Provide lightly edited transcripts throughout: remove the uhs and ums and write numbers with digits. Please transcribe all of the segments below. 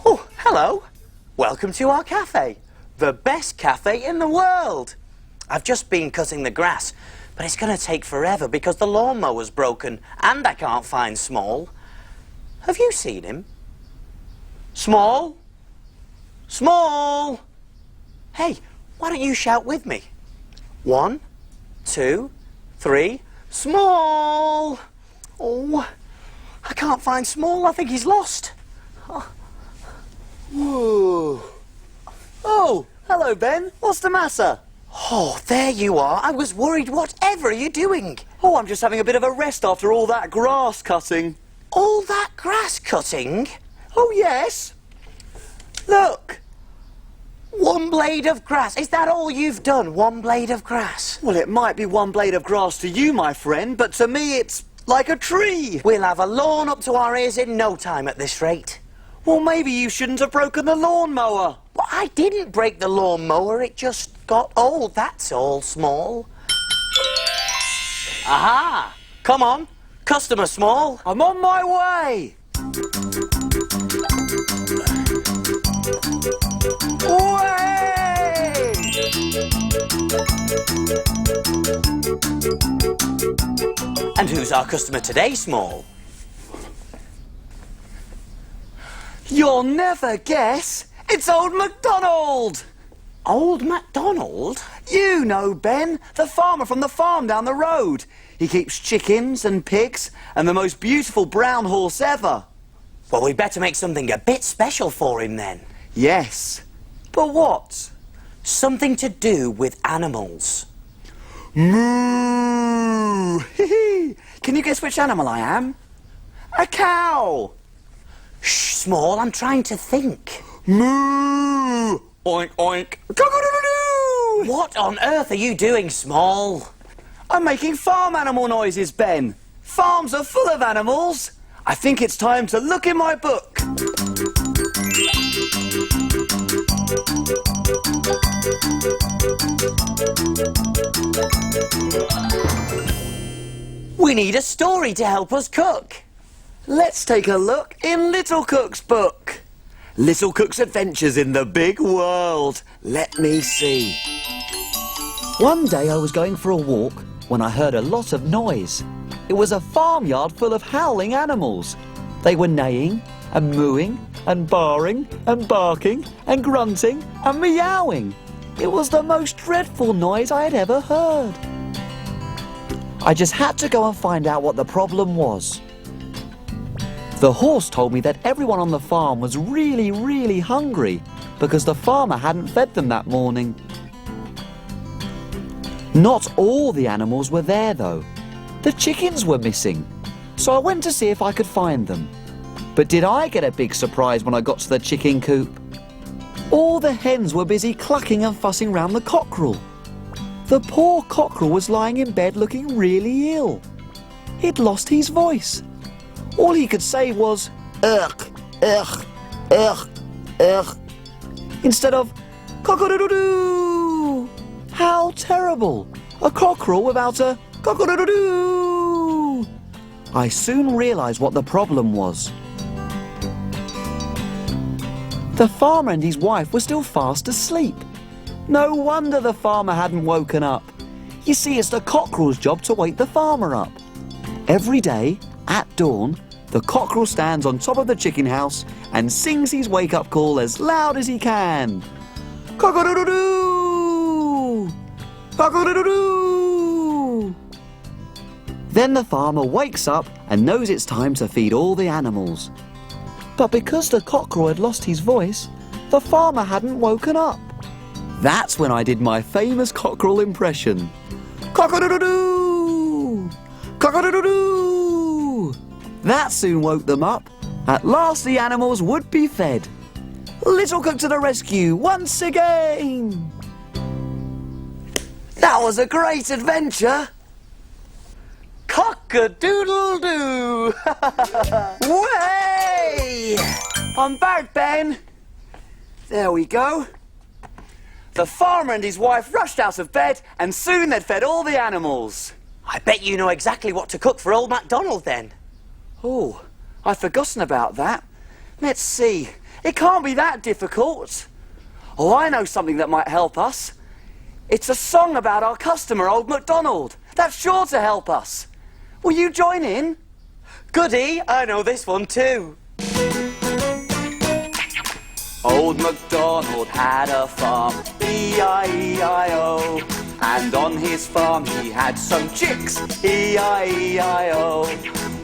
Oh, hello. Welcome to our cafe. The best cafe in the world. I've just been cutting the grass, but it's going to take forever because the lawnmower's broken and I can't find Small. Have you seen him? Small? Small! Hey, why don't you shout with me? 1, 2, 3, Small! Oh, I can't find Small. I think he's lost. Oh. Whoa. Oh, hello, Ben. What's the matter? Oh, there you are. I was worried. Whatever are you doing? Oh, I'm just having a bit of a rest after all that grass cutting. All that grass cutting? Oh, yes. Look. One blade of grass. Is that all you've done? One blade of grass? Well, it might be one blade of grass to you, my friend, but to me it's like a tree. We'll have a lawn up to our ears in no time at this rate. Well, maybe you shouldn't have broken the lawnmower. Well, I didn't break the lawnmower. It just got old, that's all, Small. Aha! Come on, customer Small. I'm on my way. Way! And who's our customer today, Small? You'll never guess. It's Old MacDonald. Old MacDonald? You know Ben, the farmer from the farm down the road. He keeps chickens and pigs and the most beautiful brown horse ever. Well, we'd better make something a bit special for him then. Yes. But what? Something to do with animals. Moo! Can you guess which animal I am? A cow! Shh, Small, I'm trying to think. Moo! Oink, oink. Cock-a-doodle-doo! What on earth are you doing, Small? I'm making farm animal noises, Ben. Farms are full of animals. I think it's time to look in my book. We need a story to help us cook. Let's take a look in Little Cook's book. Little Cook's Adventures in the Big World. Let me see. One day I was going for a walk when I heard a lot of noise. It was a farmyard full of howling animals. They were neighing and mooing and baaing and barking and grunting and meowing. It was the most dreadful noise I had ever heard. I just had to go and find out what the problem was. The horse told me that everyone on the farm was really, really hungry because the farmer hadn't fed them that morning. Not all the animals were there though. The chickens were missing, so I went to see if I could find them. But did I get a big surprise when I got to the chicken coop? All the hens were busy clucking and fussing round the cockerel. The poor cockerel was lying in bed looking really ill. He'd lost his voice. All he could say was, ugh, ugh, ugh, ugh, instead of cock-a-doodle-doo. How terrible! A cockerel without a cock-a-doodle-doo. I soon realised what the problem was. The farmer and his wife were still fast asleep. No wonder the farmer hadn't woken up. You see, it's the cockerel's job to wake the farmer up. Every day, at dawn, the cockerel stands on top of the chicken house and sings his wake-up call as loud as he can. Cock-a-doodle-doo! Cock-a-doodle-doo! Then the farmer wakes up and knows it's time to feed all the animals. But because the cockerel had lost his voice, the farmer hadn't woken up. That's when I did my famous cockerel impression. Cock-a-doodle-doo! Cock-a-doodle-doo! That soon woke them up. At last the animals would be fed. Little Cook to the rescue once again! That was a great adventure! Cock-a-doodle-doo! Way! I'm back, Ben. There we go. The farmer and his wife rushed out of bed and soon they'd fed all the animals. I bet you know exactly what to cook for Old MacDonald then. Oh, I'd forgotten about that. Let's see. It can't be that difficult. Oh, I know something that might help us. It's a song about our customer, Old MacDonald. That's sure to help us. Will you join in? Goody, I know this one too. Old MacDonald had a farm, E-I-E-I-O. And on his farm he had some chicks, E-I-E-I-O.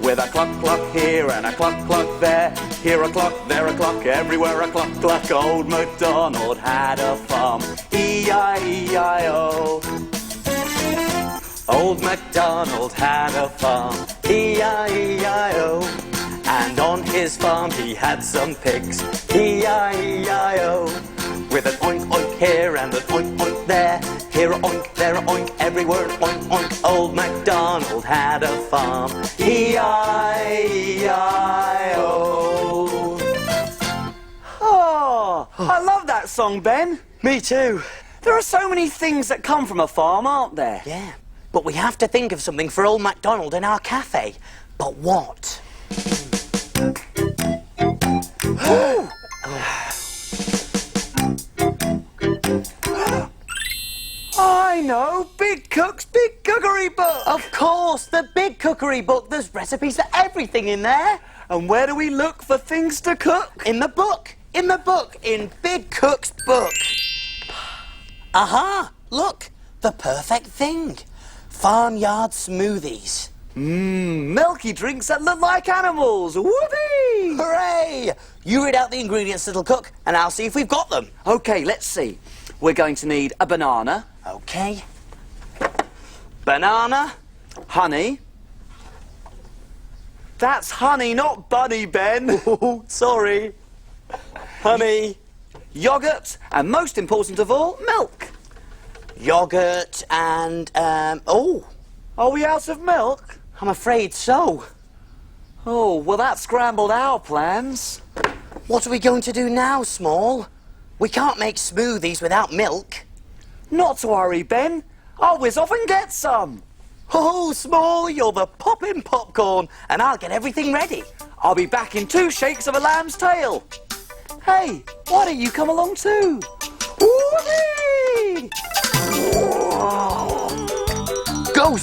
With a cluck cluck here and a cluck cluck there. Here a cluck, there a cluck, everywhere a cluck cluck. Old MacDonald had a farm, E-I-E-I-O. Old MacDonald had a farm, E-I-E-I-O. And on his farm he had some pigs, E-I-E-I-O. With an oink oink here and an oink oink there. Here a oink, there a oink, everywhere an oink oink. Old MacDonald had a farm, E-I-E-I-O. Oh, I love that song, Ben. Me too. There are so many things that come from a farm, aren't there? Yeah, but we have to think of something for Old MacDonald in our cafe. But what? I know! Big Cook's Big Cookery Book! Of course, the Big Cookery Book. There's recipes for everything in there. And where do we look for things to cook? In the book. In the book. In Big Cook's book. Aha! Look, the perfect thing. Farmyard smoothies. Milky drinks that look like animals! Whoopee! Hooray! You read out the ingredients, little cook, and I'll see if we've got them. OK, let's see. We're going to need a banana. OK. Banana. Honey. That's honey, not bunny, Ben. Oh, sorry. Honey. Yogurt, and most important of all, milk. Yogurt and, oh. Are we out of milk? I'm afraid so. Oh, well, that scrambled our plans. What are we going to do now, Small? We can't make smoothies without milk. Not to worry, Ben. I'll whiz off and get some. Oh, Small, you're the poppin' popcorn, and I'll get everything ready. I'll be back in 2 shakes of a lamb's tail. Hey, why don't you come along too? Whoopee! Go,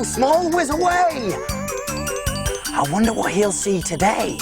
Small, whiz away! I wonder what he'll see today.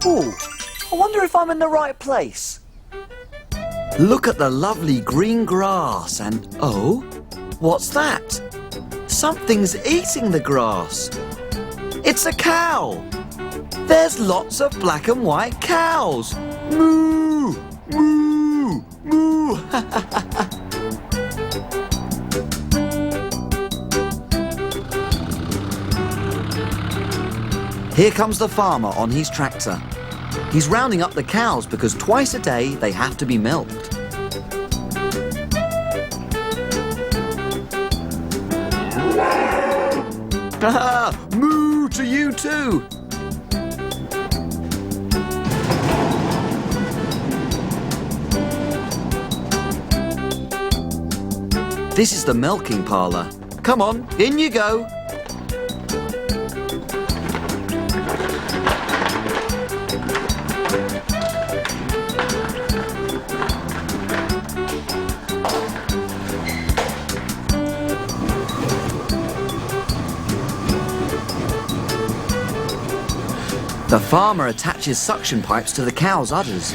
Ooh, I wonder if I'm in the right place. Look at the lovely green grass and, oh, what's that? Something's eating the grass. It's a cow. There's lots of black and white cows. Moo, moo, moo. Here comes the farmer on his tractor. He's rounding up the cows because twice a day they have to be milked. Ah, moo to you too! This is the milking parlour. Come on, in you go. The farmer attaches suction pipes to the cow's udders.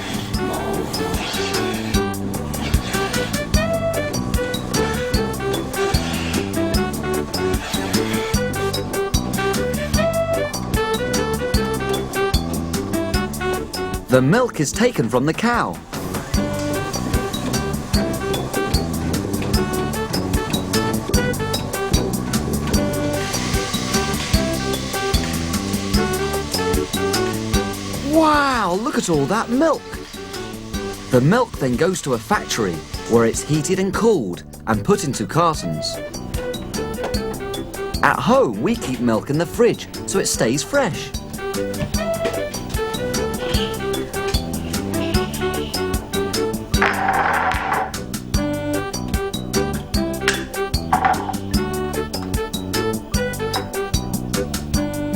The milk is taken from the cow. Wow, look at all that milk. The milk then goes to a factory where it's heated and cooled and put into cartons. At home, we keep milk in the fridge so it stays fresh.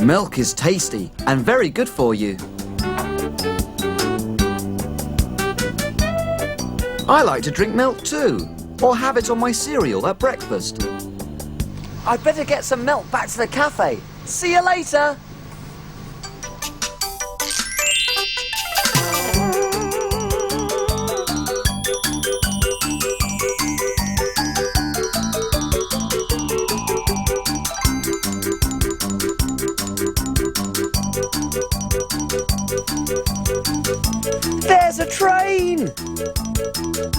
Milk is tasty and very good for you. I like to drink milk too, or have it on my cereal at breakfast. I'd better get some milk back to the cafe. See you later. There's a train!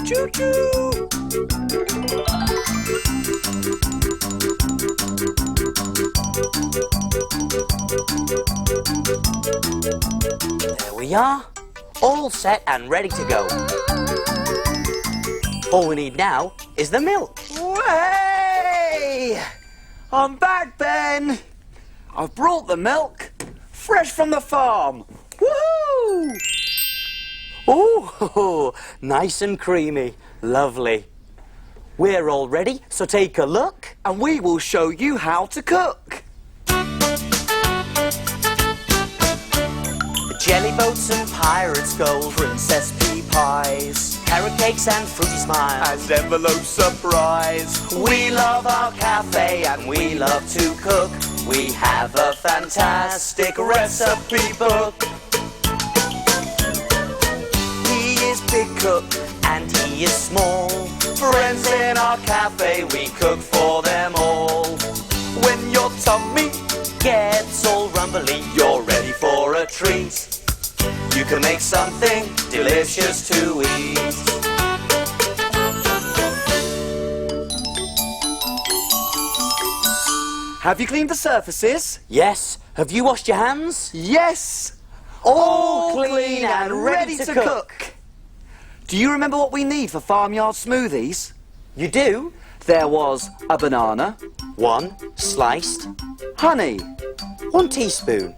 Choo-choo! There we are, all set and ready to go. All we need now is the milk. Way! I'm back, Ben. I've brought the milk, fresh from the farm. Woohoo! Ooh, nice and creamy. Lovely. We're all ready, so take a look. And we will show you how to cook. Jelly boats and pirates' gold, princess pea pies, carrot cakes and fruity smiles, And envelope surprise. We love our cafe and we love to cook. We have a fantastic recipe book. He is big cook and he is small. Friends in our cafe, we cook for them all. When your tummy Gets all rumbly, you're ready for a treat. you can make something delicious to eat. Have you cleaned the surfaces? Yes, have you washed your hands? Yes! All clean and ready to cook. Do you remember what we need for farmyard smoothies? You do? There was a banana, 1 sliced, honey, 1 teaspoon,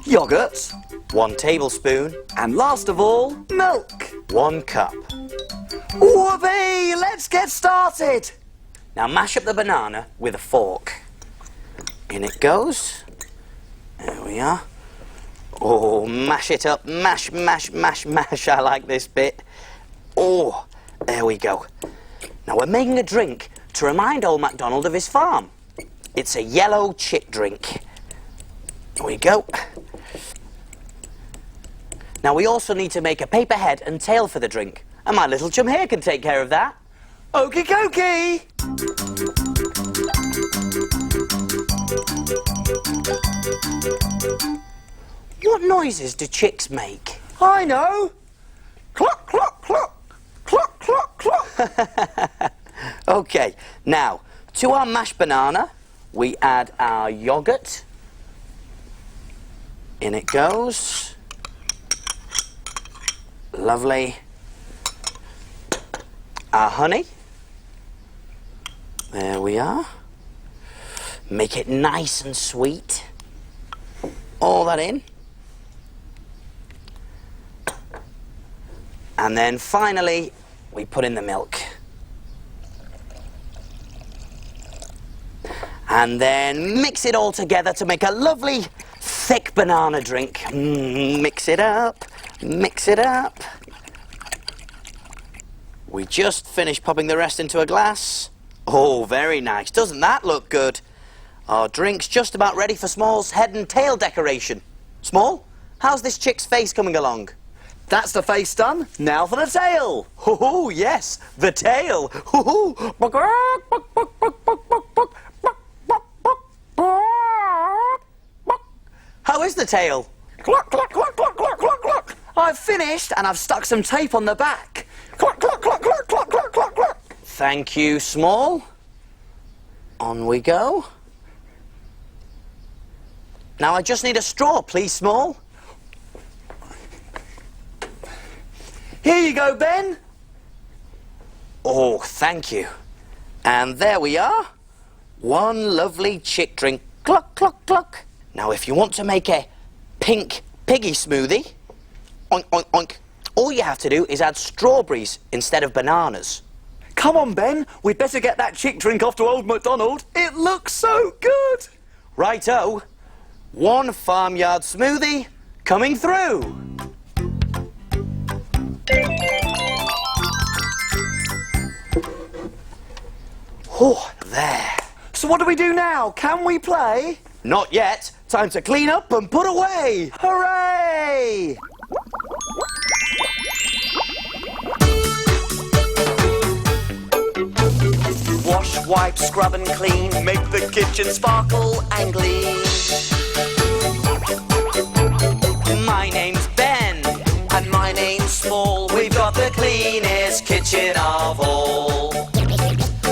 yogurt, 1 tablespoon, and last of all, milk. 1 cup. Whoopee! Let's get started! Now mash up the banana with a fork. In it goes. There we are. Oh, mash it up. Mash, mash, mash, mash. I like this bit. Oh, there we go. Now we're making a drink to remind old MacDonald of his farm. It's a yellow chick drink. There we go. Now we also need to make a paper head and tail for the drink. And my little chum here can take care of that. Okie dokie! What noises do chicks make? I know! Cluck, cluck, cluck! Cluck, cluck, cluck! Okay, now, to our mashed banana, we add our yogurt. In it goes. Lovely. Our honey. There we are. Make it nice and sweet. All that in. And then finally, we put in the milk. And then mix it all together to make a lovely, thick banana drink. Mix it up, mix it up. We just finished popping the rest into a glass. Oh, very nice. Doesn't that look good? Our drink's just about ready for Small's head and tail decoration. Small, how's this chick's face coming along? That's the face done. Now for the tail. Oh, yes, the tail. How is the tail? Cluck, cluck, cluck, cluck, cluck, cluck, cluck. I've finished and I've stuck some tape on the back. Cluck, cluck, cluck, cluck, cluck, cluck, cluck, cluck. Thank you, Small. On we go. Now I just need a straw, please, Small. Here you go, Ben. Oh, thank you. And there we are. One lovely chick drink. Cluck, cluck, cluck. Now, if you want to make a pink piggy smoothie, oink, oink, oink, all you have to do is add strawberries instead of bananas. Come on, Ben. We'd better get that chick drink off to Old MacDonald. It looks so good. Righto. One farmyard smoothie coming through. Oh, there. So what do we do now? Can we play? Not yet. Time to clean up and put away. Hooray! Wash, wipe, scrub and clean. Make the kitchen sparkle and gleam. My name's Ben. And my name's Small. We've got the cleanest kitchen of all.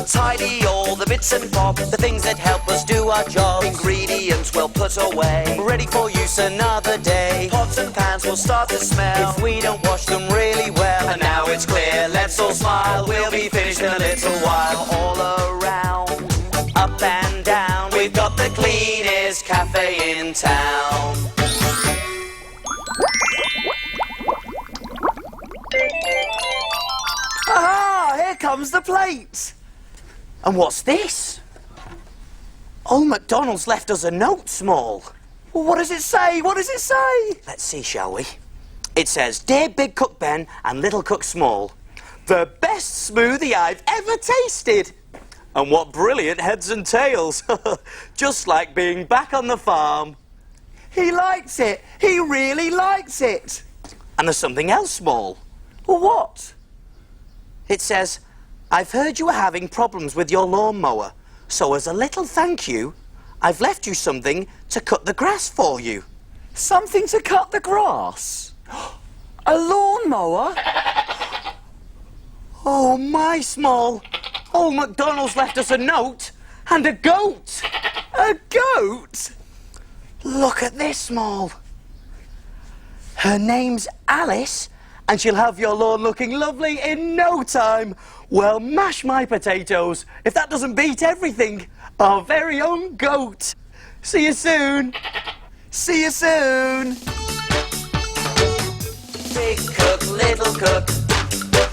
Tidy all the bits and bobs, The things that help us do our jobs. ingredients well put away. Ready for use another day. Pots and pans will start to smell. If we don't wash them really well. And now it's clear, let's all smile. We'll be finished in a little while. All around, Up and down. we've got the cleanest cafe in town. Aha! Here comes the plate. And what's this? Old MacDonald's left us a note, Small. Well, what does it say? What does it say? Let's see, shall we? It says, Dear Big Cook Ben and Little Cook Small, the best smoothie I've ever tasted. And what brilliant heads and tails. Just like being back on the farm. He likes it. He really likes it. And there's something else, Small. Well, what? It says, I've heard you were having problems with your lawnmower, so as a little thank you, I've left you something to cut the grass for you. Something to cut the grass? A lawnmower? Oh, my Small. Old MacDonald's left us a note and a goat. A goat? Look at this, Small. Her name's Alice, and she'll have your lawn looking lovely in no time. Well, mash my potatoes, if that doesn't beat everything. Our very own goat. See you soon. See you soon. Big cook, little cook,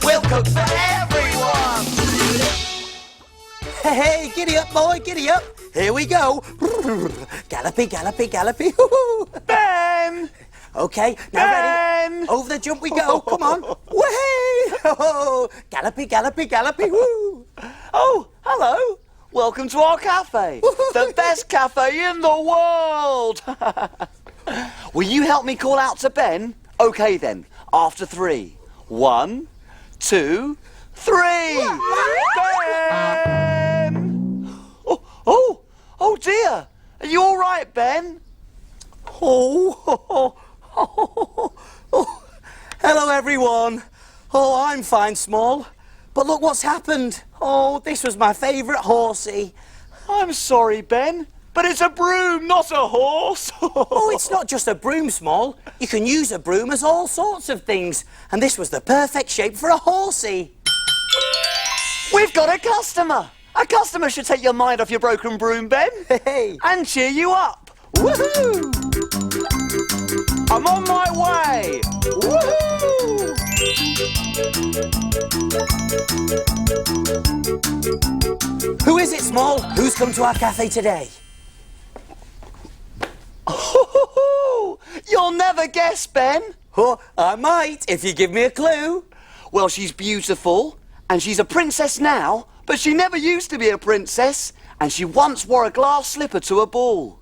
we'll cook for everyone. Hey, giddy up, boy, giddy up. Here we go. Gallopy, gallopy, gallopy. Ben! Okay, now Ben! ready? Over the jump we go. Come on. Whee! Gallopy, gallopy, gallopy. Woo! Oh, hello. Welcome to our cafe. The best cafe in the world. Will you help me call out to Ben? Okay then, after 3. 1, 2, 3. Ben! Oh dear. Are you all right, Ben? Oh. Hello, everyone. Oh, I'm fine, Small. But look what's happened. Oh, this was my favourite horsey. I'm sorry, Ben, but it's a broom, not a horse. Oh, it's not just a broom, Small. You can use a broom as all sorts of things. And this was the perfect shape for a horsey. We've got a customer. A customer should take your mind off your broken broom, Ben. Hey. And cheer you up. Woohoo! I'm on my way. Woohoo! Who is it, Small? Who's come to our cafe today? Oh, you'll never guess, Ben. Oh, I might, if you give me a clue. Well, she's beautiful, and she's a princess now, but she never used to be a princess, and she once wore a glass slipper to a ball.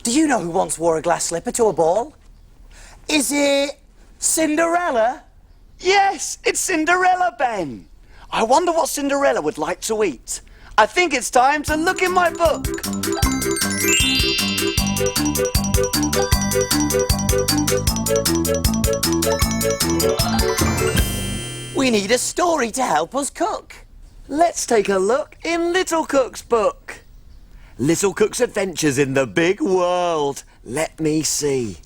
Do you know who once wore a glass slipper to a ball? Is it Cinderella? Yes, it's Cinderella, Ben. I wonder what Cinderella would like to eat. I think it's time to look in my book. need a story to help us cook. Let's take a look in Little Cook's book. Little Cook's Adventures in the Big World. Let me see.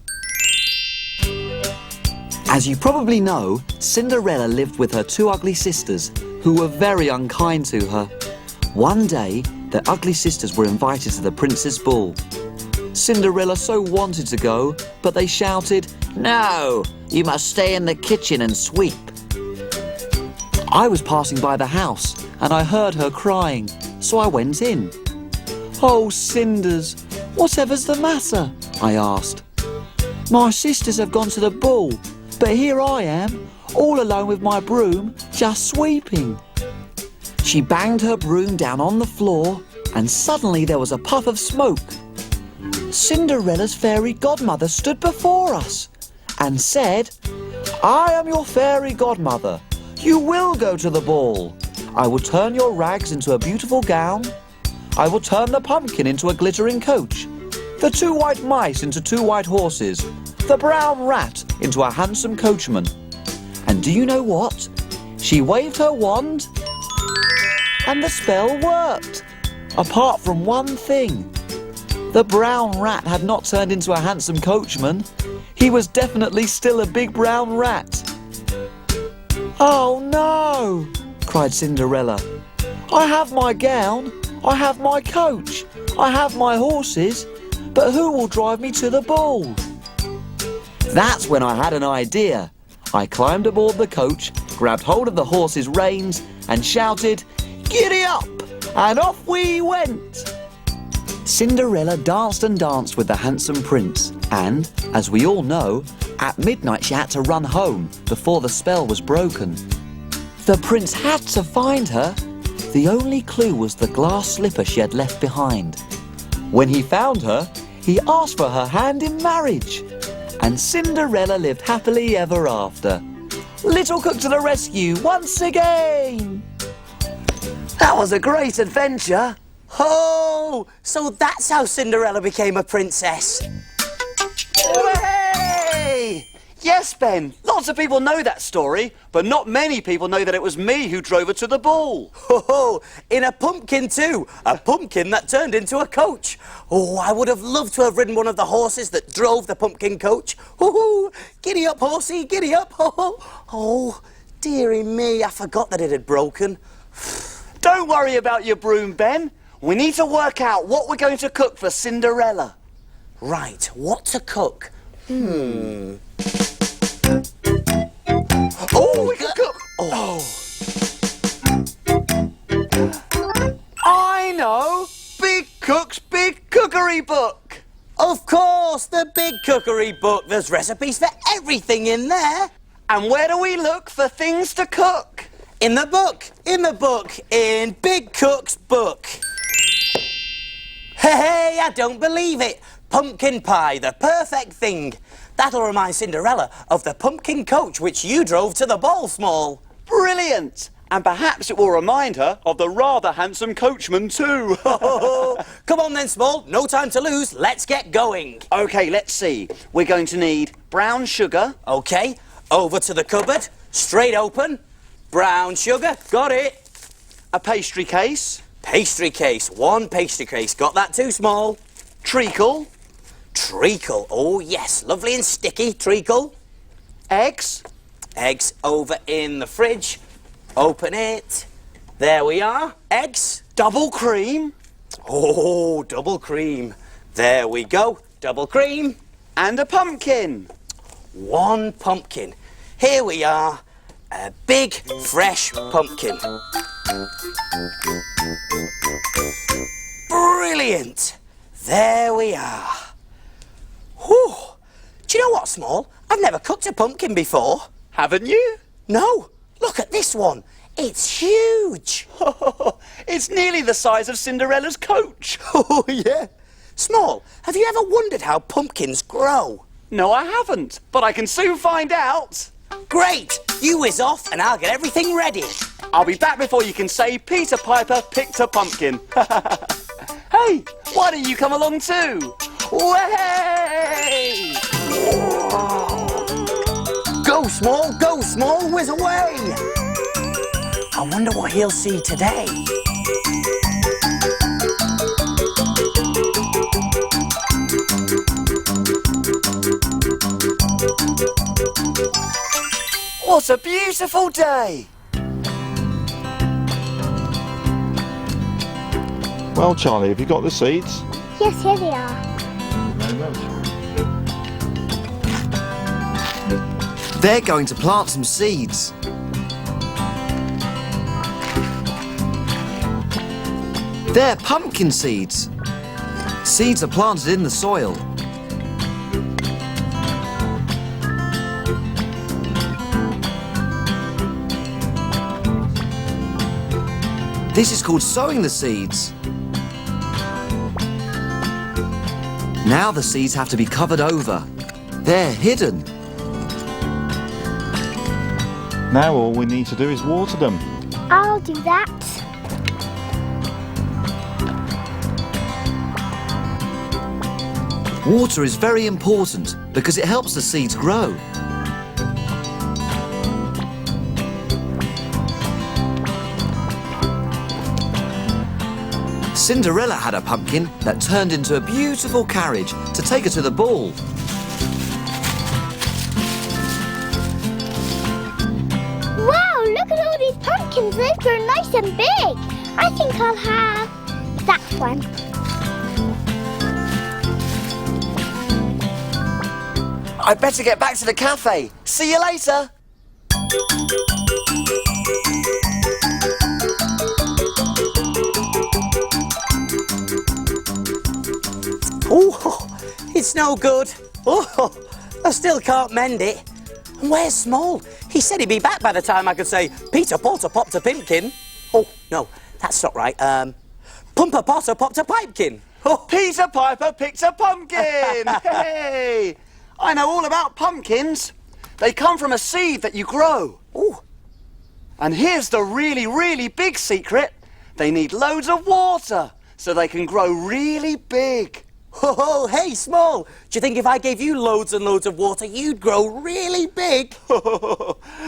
As you probably know, Cinderella lived with her two ugly sisters, who were very unkind to her. One day, the ugly sisters were invited to the prince's ball. Cinderella so wanted to go, but they shouted, "No, you must stay in the kitchen and sweep." I was passing by the house, and I heard her crying, so I went in. "Oh, Cinders, whatever's the matter?" I asked. "My sisters have gone to the ball, but here I am, all alone with my broom, just sweeping." She banged her broom down on the floor, and suddenly there was a puff of smoke. Cinderella's fairy godmother stood before us and said, "I am your fairy godmother. You will go to the ball. I will turn your rags into a beautiful gown. I will turn the pumpkin into a glittering coach, the two white mice into two white horses, the brown rat into a handsome coachman." And do you know what? She waved her wand and the spell worked. Apart from one thing. The brown rat had not turned into a handsome coachman. He was definitely still a big brown rat. "Oh no!" cried Cinderella. "I have my gown, I have my coach, I have my horses, but who will drive me to the ball?" That's when I had an idea. I climbed aboard the coach, grabbed hold of the horse's reins and shouted, "Giddy up!" and off we went. Cinderella danced and danced with the handsome prince, and, as we all know, at midnight she had to run home before the spell was broken. The prince had to find her. The only clue was the glass slipper she had left behind. When he found her, he asked for her hand in marriage, and Cinderella lived happily ever after. Little Cook to the rescue once again! That was a great adventure. Oh, so that's how Cinderella became a princess. Hooray! Yes, Ben, lots of people know that story, but not many people know that it was me who drove her to the ball. Oh, in a pumpkin too. A pumpkin that turned into a coach. Oh, I would have loved to have ridden one of the horses that drove the pumpkin coach. Oh, giddy up, horsey, giddy up. Oh, dearie me, I forgot that it had broken. Don't worry about your broom, Ben. We need to work out what we're going to cook for Cinderella. Right, what to cook? Oh, we can cook. Oh. I know. Big Cook's Big Cookery Book. Of course, the Big Cookery Book. There's recipes for everything in there. And where do we look for things to cook? In the book, in Big Cook's book. Hey, I don't believe it. Pumpkin pie, the perfect thing. That'll remind Cinderella of the pumpkin coach which you drove to the ball, Small. Brilliant! And perhaps it will remind her of the rather handsome coachman too. Come on then, Small. No time to lose. Let's get going. OK, let's see. We're going to need brown sugar. OK, over to the cupboard. Straight open. Brown sugar. Got it. A pastry case. Pastry case. One pastry case. Got that too, Small. Treacle. Treacle. Oh, yes. Lovely and sticky. Treacle. Eggs. Eggs over in the fridge. Open it. There we are. Eggs. Double cream. Oh, double cream. There we go. Double cream. And a pumpkin. One pumpkin. Here we are. A big, fresh pumpkin. Brilliant. There we are. Whew. Do you know what, Small? I've never cooked a pumpkin before. Haven't you? No. Look at this one. It's huge. It's nearly the size of Cinderella's coach. Oh, yeah. Small, have you ever wondered how pumpkins grow? No, I haven't, but I can soon find out. Great. You whiz off and I'll get everything ready. I'll be back before you can say Peter Piper picked a pumpkin. Hey, why don't you come along too? Way! Go, Small, whiz away. I wonder what he'll see today. What a beautiful day! Well, Charlie, have you got the seeds? Yes, here they are. They're going to plant some seeds. They're pumpkin seeds. Seeds are planted in the soil. This is called sowing the seeds. Now the seeds have to be covered over. They're hidden. Now all we need to do is water them. I'll do that. Water is very important because it helps the seeds grow. Cinderella had a pumpkin that turned into a beautiful carriage to take her to the ball. Wow, look at all these pumpkins. They've grown nice and big. I think I'll have that one. I'd better get back to the cafe. See you later. Oh, it's no good. Oh, I still can't mend it. And where's Small? He said he'd be back by the time I could say, Peter Potter popped a pimpkin. Oh, no, that's not right. Pumper Potter popped a pipekin. Oh. Peter Piper picked a pumpkin! Hey! I know all about pumpkins. They come from a seed that you grow. Oh. And here's the really, really big secret. They need loads of water so they can grow really big. Oh, hey, Small, do you think if I gave you loads and loads of water, you'd grow really big?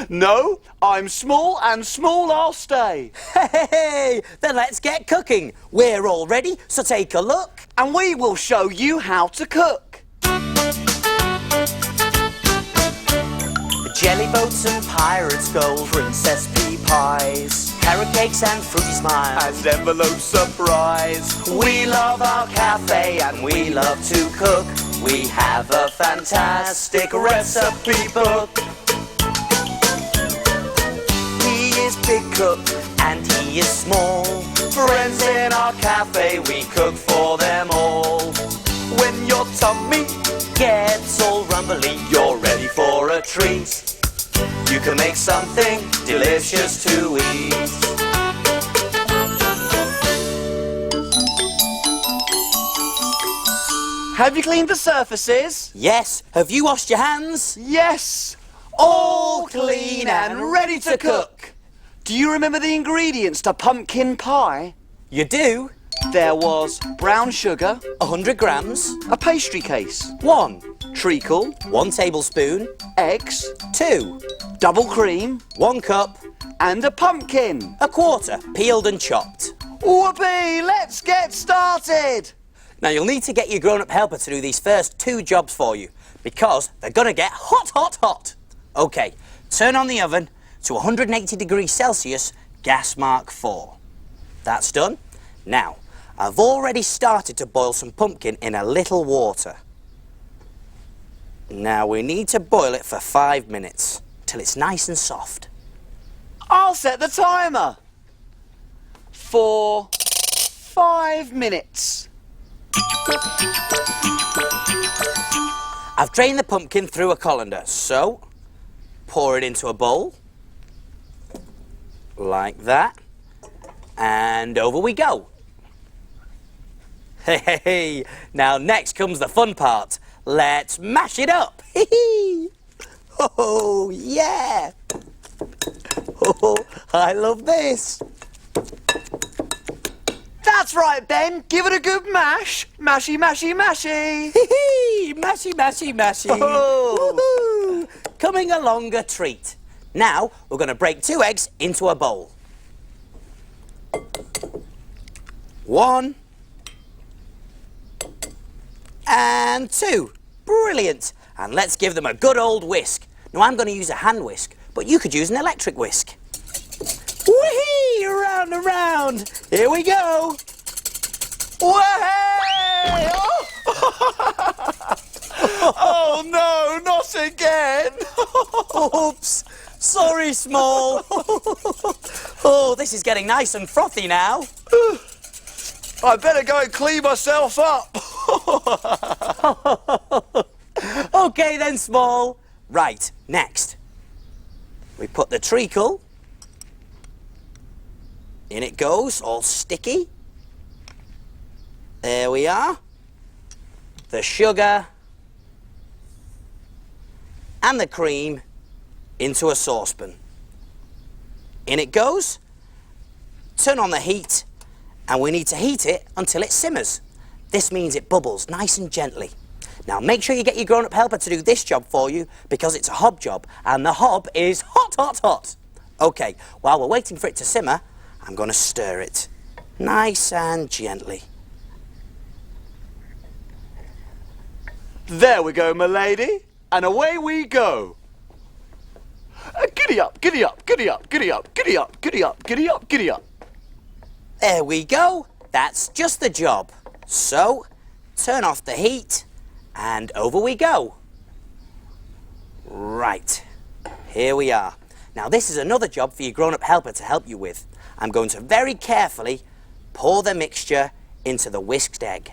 No, I'm small and small I'll stay. Hey, then let's get cooking. We're all ready, so take a look. And we will show you how to cook. Jelly boats and pirates' gold, princess pea pies, carrot cakes and fruity smiles, And envelope surprise. We love our cafe and we love to cook. We have a fantastic recipe book. He is big cook and he is small. Friends in our cafe, we cook for them all. When your tummy Gets all rumbly, you're ready for a treat. You can make something delicious to eat. Have you cleaned the surfaces? Yes, have you washed your hands? Yes! All clean and ready to cook. Do you remember the ingredients to pumpkin pie? You do? There was brown sugar, 100 grams, a pastry case, 1, treacle, 1 tablespoon, eggs, 2, double cream, 1 cup, and a pumpkin. a quarter, peeled and chopped. Whoopee! Let's get started! Now you'll need to get your grown-up helper to do these first 2 jobs for you, because they're gonna get hot, hot, hot. Okay, turn on the oven to 180 degrees Celsius, gas mark 4. That's done. Now, I've already started to boil some pumpkin in a little water. Now we need to boil it for 5 minutes, till it's nice and soft. I'll set the timer for 5 minutes. I've drained the pumpkin through a colander, so pour it into a bowl, like that, and over we go. Hey, now next comes the fun part. Let's mash it up. Oh, yeah. Oh, I love this. That's right, Ben. Give it a good mash. Mashy, mashy, mashy. Mashy, mashy, mashy. Oh. Woohoo. Coming along a treat. Now, we're going to break 2 eggs into a bowl. 1 and 2. Brilliant. And let's give them a good old whisk. Now, I'm going to use a hand whisk, but you could use an electric whisk. Whee! Round and round. Here we go. Way! Oh no, not again! Oops. Sorry, Small. Oh, this is getting nice and frothy now. I better go and clean myself up. OK then, Small. Right, next. We put the treacle. In it goes, all sticky. There we are. The sugar and the cream into a saucepan. In it goes. Turn on the heat, and we need to heat it until it simmers. This means it bubbles nice and gently. Now make sure you get your grown-up helper to do this job for you, because it's a hob job, and the hob is hot, hot, hot. OK, while we're waiting for it to simmer, I'm going to stir it nice and gently. There we go, my lady, and away we go. Giddy up, giddy up, giddy up, giddy up, giddy up, giddy up, giddy up, giddy up. There we go. That's just the job. So, turn off the heat, and over we go. Right, here we are. Now this is another job for your grown-up helper to help you with. I'm going to very carefully pour the mixture into the whisked egg.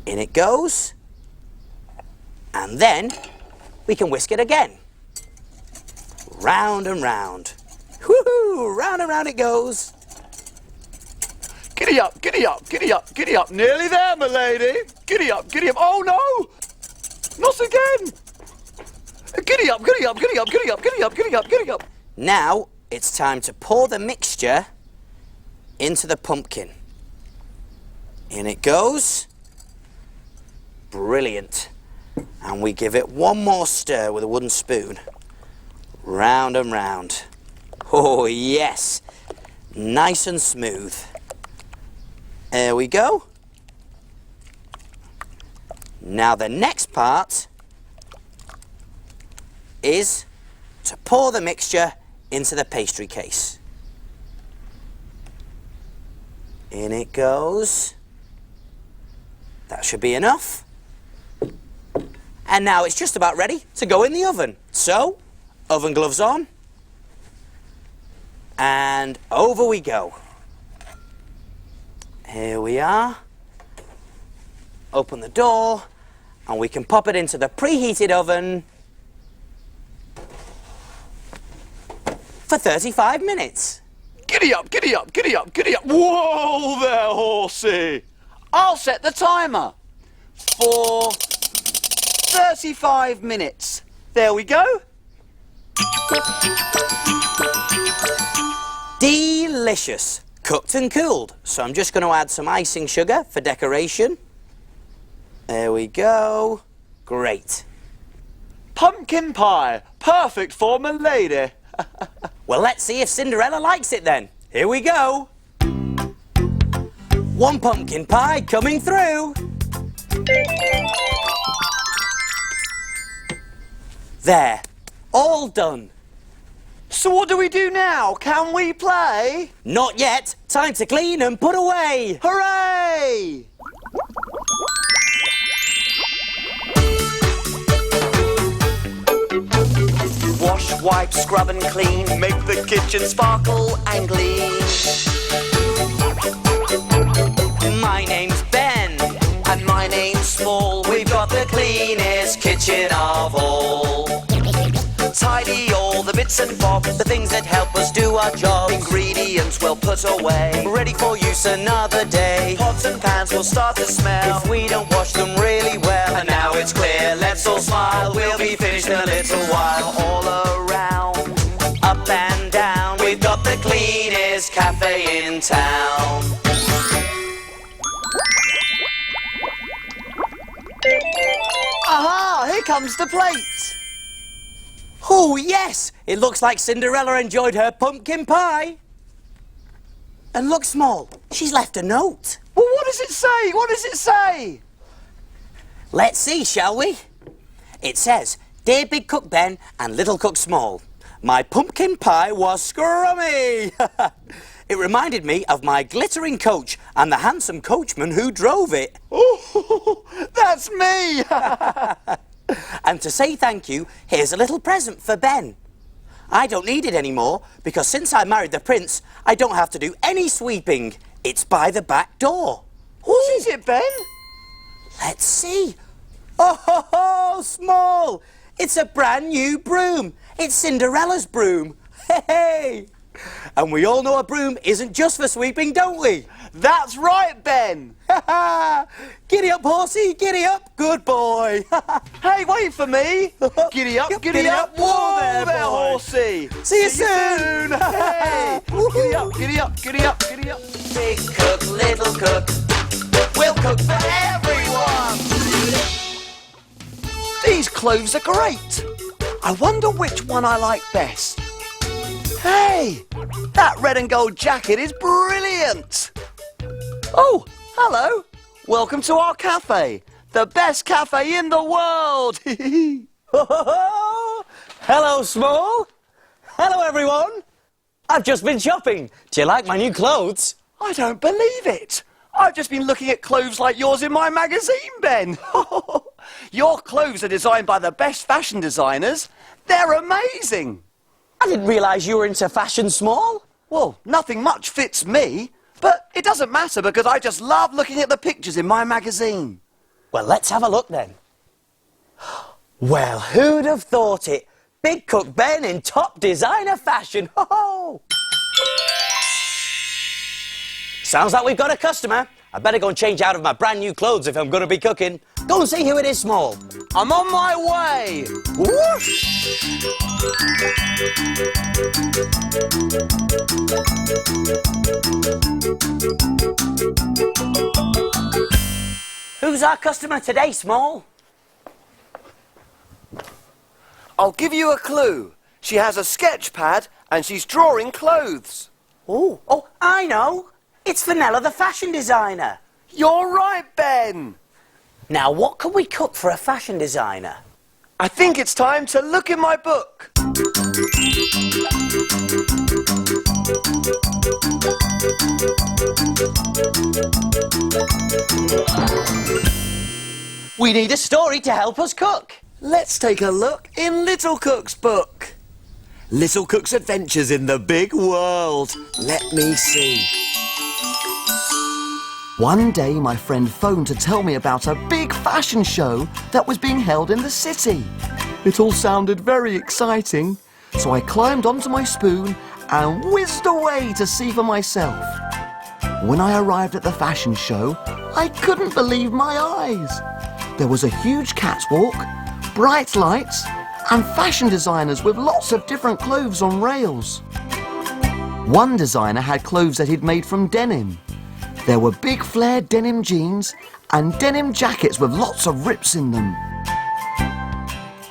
In it goes, and then we can whisk it again. Round and round. Woohoo! Round and round it goes. Giddy up, giddy up, giddy up, giddy up. Nearly there, my lady. Giddy up, giddy up. Oh no! Not again! Giddy up, giddy up, giddy up, giddy up, giddy up, giddy up, giddy up. Now it's time to pour the mixture into the pumpkin. In it goes. Brilliant. And we give it one more stir with a wooden spoon. Round and round. Oh yes, nice and smooth. There we go. Now the next part is to pour the mixture into the pastry case. In it goes. That should be enough. And now it's just about ready to go in the oven. So, oven gloves on. And over we go. Here we are. Open the door, and we can pop it into the preheated oven for 35 minutes. Giddy up, giddy up, giddy up, giddy up. Whoa there, horsey. I'll set the timer for 35 minutes. There we go. Delicious. Cooked and cooled. So I'm just going to add some icing sugar for decoration. There we go. Great. Pumpkin pie. Perfect for my lady. Well, let's see if Cinderella likes it then. Here we go. One pumpkin pie coming through. There. All done. So what do we do now? Can we play? Not yet. Time to clean and put away. Hooray! Wash, wipe, scrub and clean. Make the kitchen sparkle and gleam. My name's Ben. And my name's Small. We've got the cleanest kitchen of all. Tidy all the bits and bobs, the things that help us do our jobs. Ingredients we'll put away, Ready for use another day. pots and pans will start to smell. If we don't wash them really well. And now it's clear, let's all smile. We'll be finished in a little while. All around, Up and down. we've got the cleanest cafe in town. Aha! Here comes the plate. Oh, yes! It looks like Cinderella enjoyed her pumpkin pie. And look, Small, she's left a note. Well, what does it say? What does it say? Let's see, shall we? It says, Dear Big Cook Ben and Little Cook Small, my pumpkin pie was scrummy. It reminded me of my glittering coach and the handsome coachman who drove it. Oh, that's me! And to say thank you, here's a little present for Ben. I don't need it anymore because since I married the prince, I don't have to do any sweeping. It's by the back door. What is it, Ben? Let's see. Oh, Small! It's a brand new broom. It's Cinderella's broom. Hey! And we all know a broom isn't just for sweeping, don't we? That's right, Ben! Giddy up, horsey, giddy up. Good boy. Hey, wait for me! Giddy up, giddy up. Whoa there, boy. horsey! See you soon. Hey! Giddy up, giddy up, giddy up, giddy up. Big cook, little cook, we'll cook for everyone. These cloves are great. I wonder which one I like best. Hey, that red and gold jacket is brilliant. Oh, hello. Welcome to our cafe, the best cafe in the world. Hello, Small. Hello, everyone. I've just been shopping. Do you like my new clothes? I don't believe it. I've just been looking at clothes like yours in my magazine, Ben. Your clothes are designed by the best fashion designers. They're amazing. I didn't realise you were into fashion, Small. Well, nothing much fits me, but it doesn't matter because I just love looking at the pictures in my magazine. Well, let's have a look then. Well, who'd have thought it? Big Cook Ben in top designer fashion. Ho-ho! Sounds like we've got a customer. I better go and change out of my brand new clothes if I'm going to be cooking. Go and see who it is, Small. I'm on my way. Whoosh! Who's our customer today, Small? I'll give you a clue. She has a sketch pad and she's drawing clothes. Oh, I know. It's Fenella, the fashion designer. You're right, Ben. Now, what can we cook for a fashion designer? I think it's time to look in my book. We need a story to help us cook. Let's take a look in Little Cook's book. Little Cook's Adventures in the Big World. Let me see. One day my friend phoned to tell me about a big fashion show that was being held in the city. It all sounded very exciting, so I climbed onto my spoon and whizzed away to see for myself. When I arrived at the fashion show, I couldn't believe my eyes. There was a huge catwalk, bright lights, and fashion designers with lots of different clothes on rails. One designer had clothes that he'd made from denim. There were big flared denim jeans and denim jackets with lots of rips in them.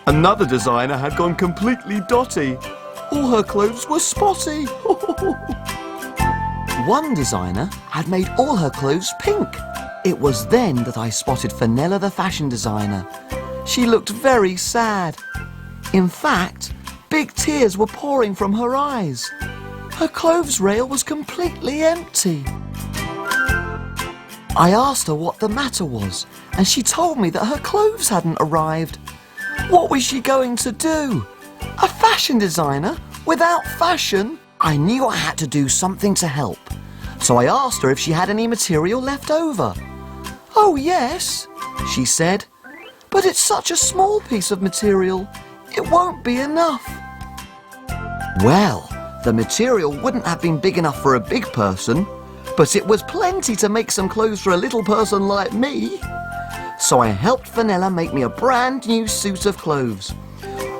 Another designer had gone completely dotty. All her clothes were spotty. One designer had made all her clothes pink. It was then that I spotted Fenella, the fashion designer. She looked very sad. In fact, big tears were pouring from her eyes. Her clothes rail was completely empty. I asked her what the matter was, and she told me that her clothes hadn't arrived. What was she going to do? A fashion designer without fashion? I knew I had to do something to help, so I asked her if she had any material left over. Oh yes, she said, but it's such a small piece of material, it won't be enough. Well, the material wouldn't have been big enough for a big person, but it was plenty to make some clothes for a little person like me. So I helped Fenella make me a brand new suit of clothes.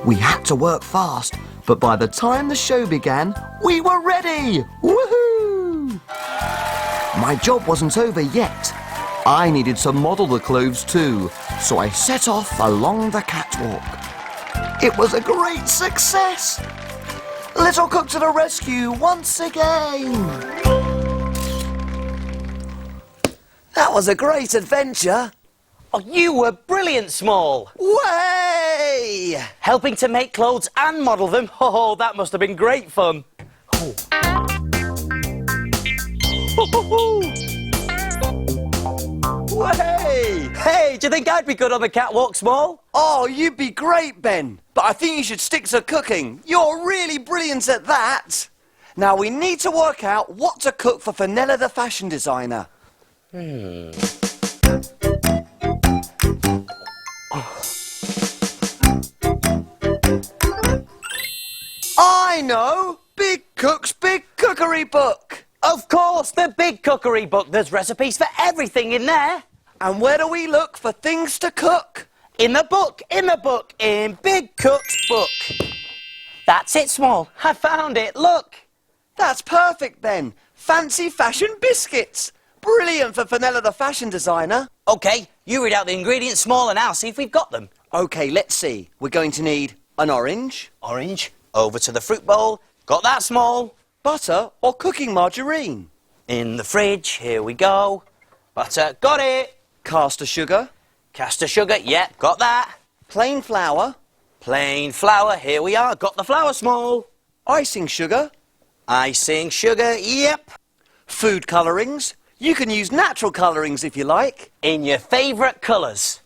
We had to work fast, but by the time the show began, we were ready! Woohoo! My job wasn't over yet. I needed to model the clothes too, so I set off along the catwalk. It was a great success! Little Cook to the rescue once again! That was a great adventure. Oh, you were brilliant, Small. Way! Helping to make clothes and model them. Oh, that must have been great fun. Oh. Way! Hey, do you think I'd be good on the catwalk, Small? Oh, you'd be great, Ben. But I think you should stick to cooking. You're really brilliant at that. Now we need to work out what to cook for Fenella the fashion designer. I know! Big Cook's Big Cookery Book! Of course, the big cookery book. There's recipes for everything in there. And where do we look for things to cook? In the book, in Big Cook's book. That's it, Small. I found it, look. That's perfect then. Fancy fashion biscuits. Brilliant for Fenella the fashion designer. OK, you read out the ingredients, Small, and I'll see if we've got them. OK, let's see. We're going to need an orange, Orange, over to the fruit bowl. Got that, Small? butter or cooking margarine, In the fridge, here we go. Butter, got it. caster sugar, Caster sugar, yep, got that. plain flour, Plain flour, here we are. Got the flour, Small. icing sugar, Icing sugar, yep. food colourings. You can use natural colourings if you like. In your favourite colours.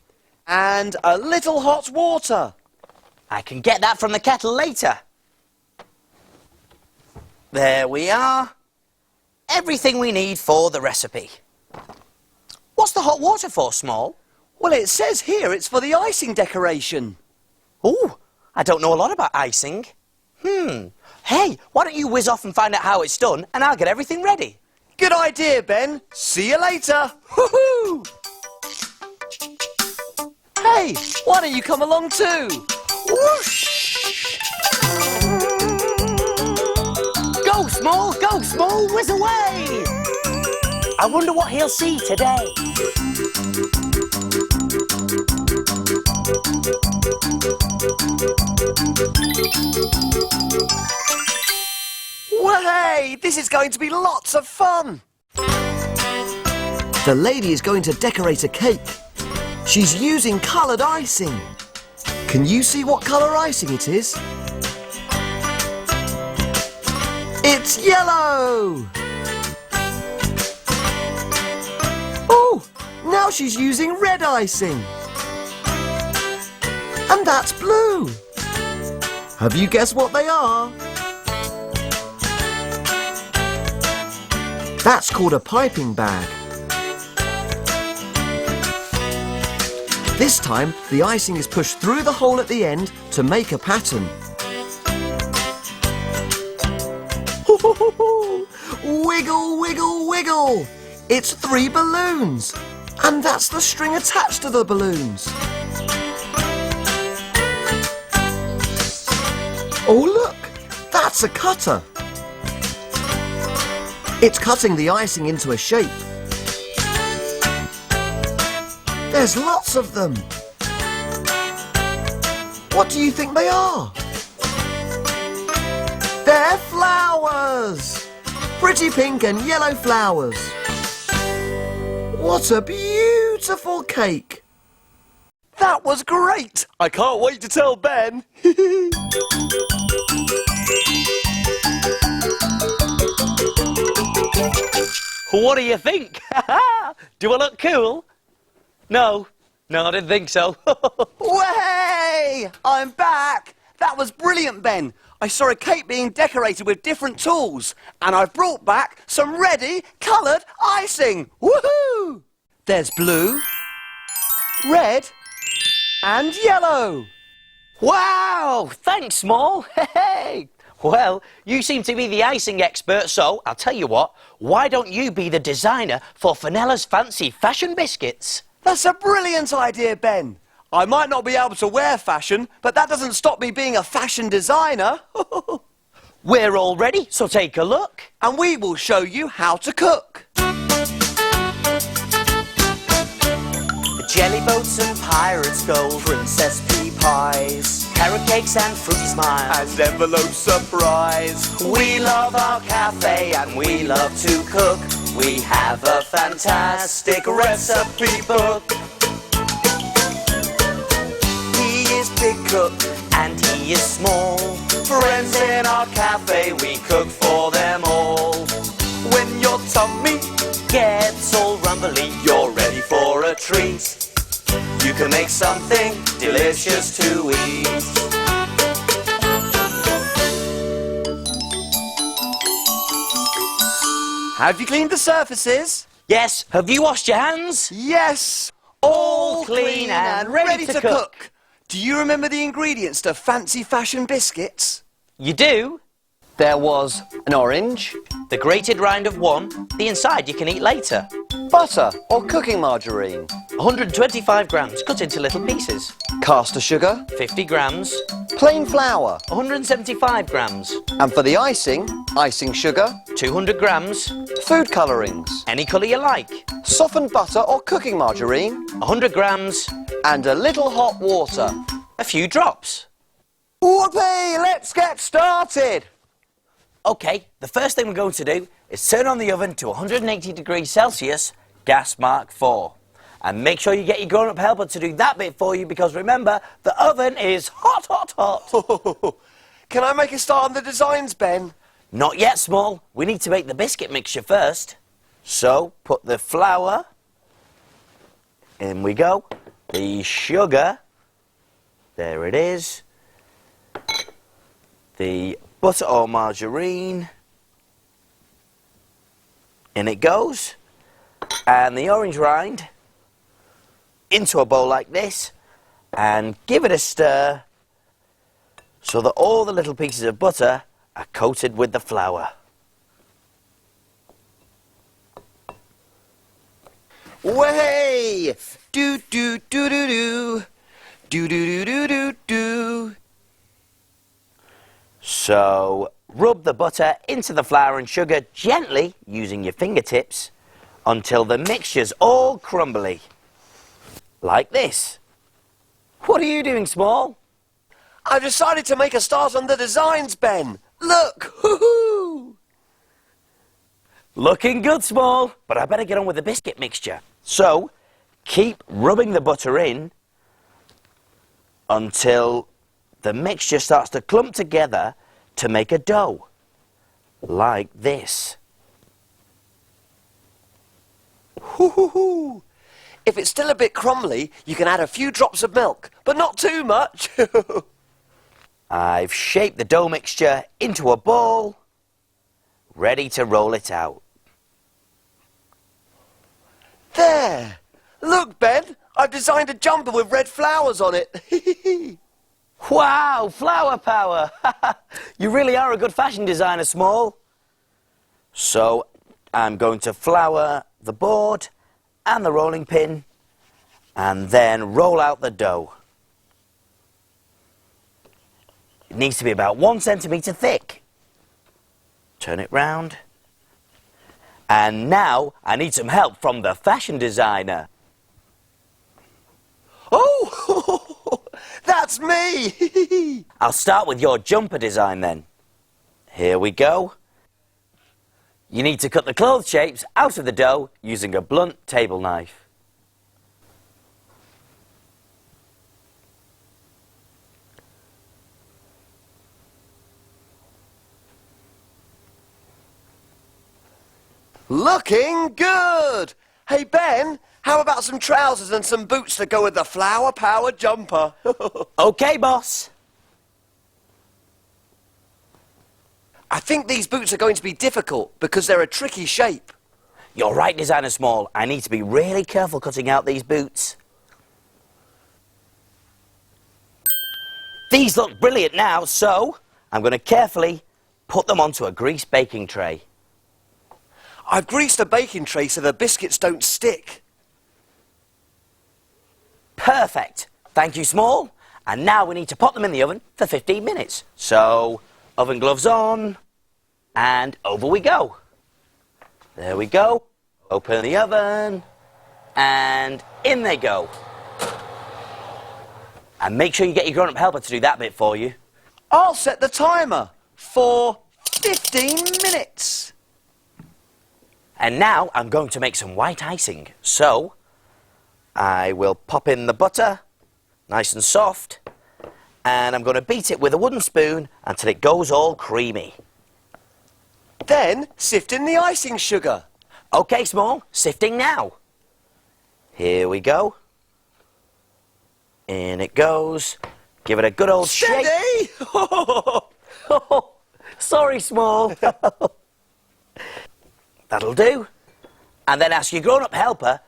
And a little hot water. I can get that from the kettle later. There we are. Everything we need for the recipe. What's the hot water for, Small? Well, it says here it's for the icing decoration. Ooh, I don't know a lot about icing. Hey, why don't you whiz off and find out how it's done, and I'll get everything ready. Good idea, Ben. See you later. Woohoo! Hey, why don't you come along too? Whoosh! Go, Small, whiz away! I wonder what he'll see today. Well, hey, this is going to be lots of fun. The lady is going to decorate a cake. She's using coloured icing. Can you see what colour icing it is? It's yellow! Oh, now she's using red icing. And that's blue. Have you guessed what they are? That's called a piping bag. This time, the icing is pushed through the hole at the end to make a pattern. Wiggle, wiggle, wiggle! It's 3 balloons. And that's the string attached to the balloons. Oh, look! That's a cutter. It's cutting the icing into a shape. There's lots of them. What do you think they are? They're flowers! Pretty pink and yellow flowers. What a beautiful cake! That was great! I can't wait to tell Ben. What do you think? Do I look cool? No, I didn't think so. Way! I'm back! That was brilliant, Ben. I saw a cake being decorated with different tools, and I've brought back some ready coloured icing. Woohoo! There's blue, red, and yellow. Wow, thanks, Small. Hey. Well, you seem to be the icing expert, so I'll tell you what, why don't you be the designer for Fenella's fancy fashion biscuits? That's a brilliant idea, Ben. I might not be able to wear fashion, but that doesn't stop me being a fashion designer. We're all ready, so take a look. And we will show you how to cook. The jelly boats and pirates go, princess pea pies, carrot cakes and fruity smiles, And envelope surprise. We love our cafe and we love to cook. We have a fantastic recipe book. He is big cook and he is small. Friends in our cafe, we cook for them all. When your tummy gets all rumbly, you're ready for a treat. You can make something delicious to eat. Have you cleaned the surfaces? Yes, have you washed your hands? Yes! All clean and ready to cook. Do you remember the ingredients to fancy fashion biscuits? You do? There was an orange, The grated rind of one, the inside you can eat later. butter or cooking margarine, 125 grams cut into little pieces. caster sugar, 50 grams, plain flour, 175 grams, and for the icing sugar, 200 grams, food colourings, any colour you like, softened butter or cooking margarine, 100 grams, and a little hot water. a few drops. Whoopee! Let's get started! OK, the first thing we're going to do is turn on the oven to 180 degrees Celsius, gas mark 4. And make sure you get your grown-up helper to do that bit for you because remember, the oven is hot, hot, hot. Can I make a start on the designs, Ben? Not yet, Small. We need to make the biscuit mixture first. So, put the flour. In we go. The sugar. There it is. The butter or margarine. In it goes. And the orange rind into a bowl like this. And give it a stir so that all the little pieces of butter are coated with the flour. Way! Do do do do do. Do do do do do do. So, rub the butter into the flour and sugar gently using your fingertips until the mixture's all crumbly. Like this. What are you doing, Small? I've decided to make a start on the designs, Ben. Look! Hoo-hoo! Looking good, Small, but I better get on with the biscuit mixture. So, keep rubbing the butter in until the mixture starts to clump together to make a dough. Like this. Hoo-hoo-hoo! If it's still a bit crumbly, you can add a few drops of milk, but not too much. I've shaped the dough mixture into a ball, ready to roll it out. There! Look, Ben, I've designed a jumper with red flowers on it. Wow, flower power! You really are a good fashion designer, Small. So, I'm going to flour the board and the rolling pin, and then roll out the dough. It needs to be about 1 centimetre thick. Turn it round. And now I need some help from the fashion designer. Oh, that's me! I'll start with your jumper design then. Here we go. You need to cut the clothes shapes out of the dough using a blunt table knife. Looking good! Hey, Ben, how about some trousers and some boots to go with the flower-powered jumper? OK, boss. I think these boots are going to be difficult because they're a tricky shape. You're right, Designer Small. I need to be really careful cutting out these boots. These look brilliant now, so I'm going to carefully put them onto a greased baking tray. I've greased a baking tray so the biscuits don't stick. Perfect. Thank you, Small. And now we need to pop them in the oven for 15 minutes. So, oven gloves on, and over we go. There we go. Open the oven, and in they go. And make sure you get your grown-up helper to do that bit for you. I'll set the timer for 15 minutes. And now I'm going to make some white icing. So, I will pop in the butter, nice and soft, and I'm going to beat it with a wooden spoon until it goes all creamy. Then sift in the icing sugar. OK, Small, sifting now. Here we go. In it goes. Give it a good old shake. Steady! Sorry, Small. That'll do. And then ask your grown-up helper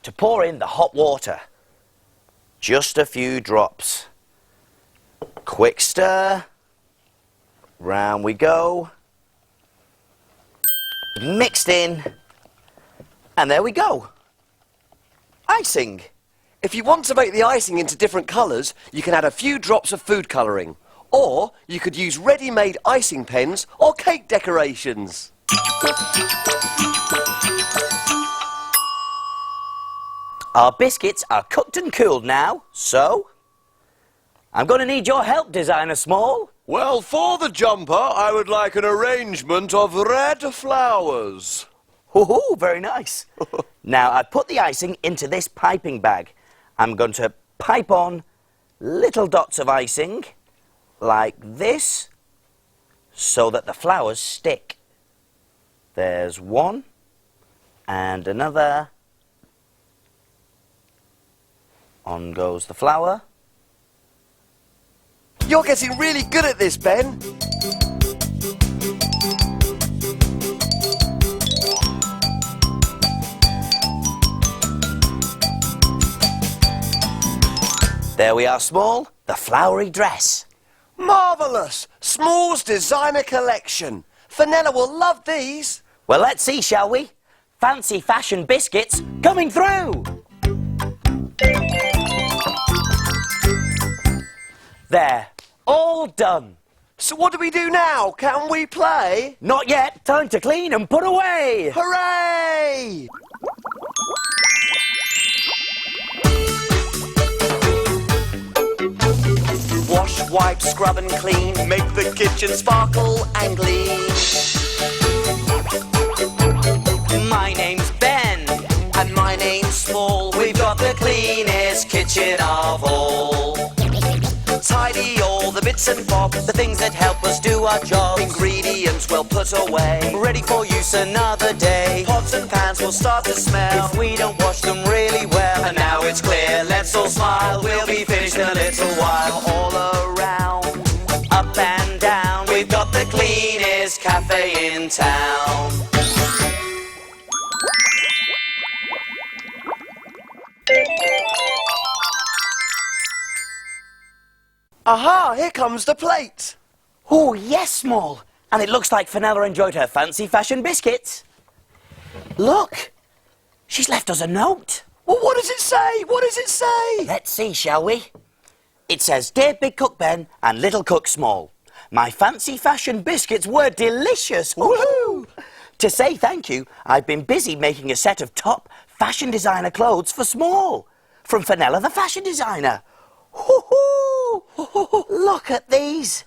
to pour in the hot water. Just a few drops. Quick stir. Round we go. Mixed in. And there we go. Icing. If you want to make the icing into different colours, you can add a few drops of food colouring. Or you could use ready-made icing pens or cake decorations. Our biscuits are cooked and cooled now, so I'm going to need your help, Designer Small. Well, for the jumper, I would like an arrangement of red flowers. Ooh, very nice. Now, I've put the icing into this piping bag. I'm going to pipe on little dots of icing, like this, so that the flowers stick. There's one, and another. On goes the flower. You're getting really good at this, Ben. There we are, Small, the flowery dress. Marvellous! Small's designer collection. Fenella will love these. Well, let's see, shall we? Fancy fashion biscuits coming through! There, all done. So what do we do now? Can we play? Not yet, time to clean and put away. Hooray! Wash, wipe, scrub and clean. Make the kitchen sparkle and gleam. My name's Ben. And my name's Small. We've got the cleanest kitchen of all. Tidy all the bits and bobs, the things that help us do our job. Ingredients well put away, ready for use another day. Pots and pans will start to smell if we don't wash them really well. And now it's clear, let's all smile, we'll be finished in a little while. All around, up and down, we've got the cleanest cafe in town. Aha, here comes the plate. Oh, yes, Small. And it looks like Fenella enjoyed her fancy fashion biscuits. Look, she's left us a note. Well, what does it say? What does it say? Let's see, shall we? It says, Dear Big Cook Ben and Little Cook Small, my fancy fashion biscuits were delicious. Woohoo! To say thank you, I've been busy making a set of top fashion designer clothes for Small, from Fenella the fashion designer. Woohoo! Look at these.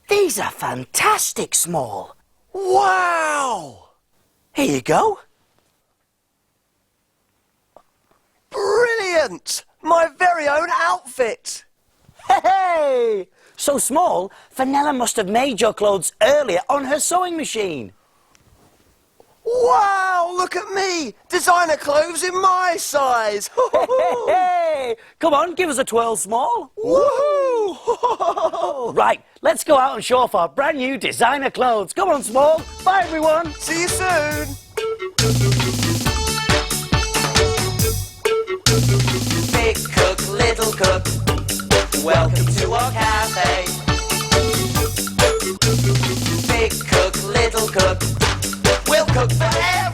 These are fantastic, Small. Wow! Here you go. Brilliant! My very own outfit. Hey! So Small, Fenella must have made your clothes earlier on her sewing machine. Wow, look at me! Designer clothes in my size! Hey! Come on, give us a twirl, Small. Woohoo! Right, let's go out and show off our brand new designer clothes. Come on, Small. Bye, everyone. See you soon! Big cook, little cook, welcome to our cafe. Big cook, little cook, we'll cook for everyone.